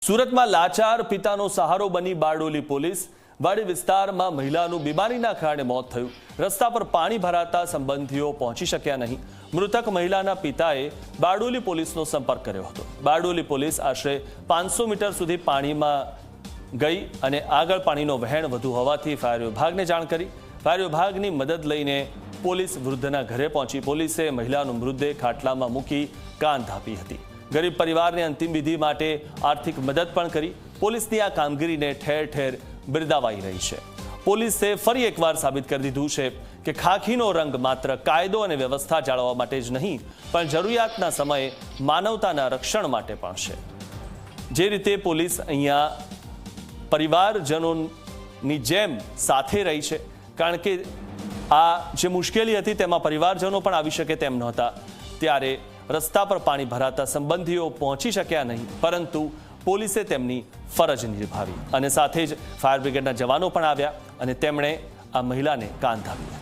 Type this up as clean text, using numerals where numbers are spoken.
સુરતમાં લાચાર પિતાનો સહારો બની બારડોલી પોલીસ। વાડી વિસ્તારમાં મહિલાનું બીમારીના કારણે મોત થયું। રસ્તા પર પાણી ભરાતા સંબંધીઓ પહોંચી શક્યા નહીં। મૃતક મહિલાના પિતાએ બારડોલી પોલીસનો સંપર્ક કર્યો હતો। બારડોલી પોલીસ આશરે 500 મીટર સુધી પાણીમાં ગઈ અને આગળ પાણીનો વહેણ વધુ હોવાથી ફાયર વિભાગને જાણ કરી। ફાયર વિભાગની મદદ લઈને પોલીસ વૃદ્ધના ઘરે પહોંચી। પોલીસે મહિલાનો મૃતદેહ ખાટલામાં મૂકી કાંધ આપી હતી। ગરીબ પરિવારને અંતિમ વિધિ માટે આર્થિક મદદ પણ કરી। પોલીસની આ કામગીરીને ઠેર ઠેર બિરદાવાઈ રહી છે। પોલીસે ફરી એકવાર સાબિત કરી દીધું છે કે ખાખીનો રંગ માત્ર કાયદો અને વ્યવસ્થા જાળવવા માટે જ નહીં, પણ જરૂરિયાતના સમયે માનવતાના રક્ષણ માટે પણ છે। જે રીતે પોલીસ અહીંયા પરિવારજનોની જેમ સાથે રહી છે, કારણ કે આ જે મુશ્કેલી હતી તેમાં પરિવારજનો પણ આવી શકે તેમ નહોતા। ત્યારે રસ્તા પર પાણી ભરાતા સંબંધીઓ પહોંચી શક્યા નહીં, પરંતુ પોલીસે તેમની ફરજ નિભાવી અને સાથે જ ફાયર બ્રિગેડના જવાનો પણ આવ્યા અને તેમણે આ મહિલાને કાંધ આપી।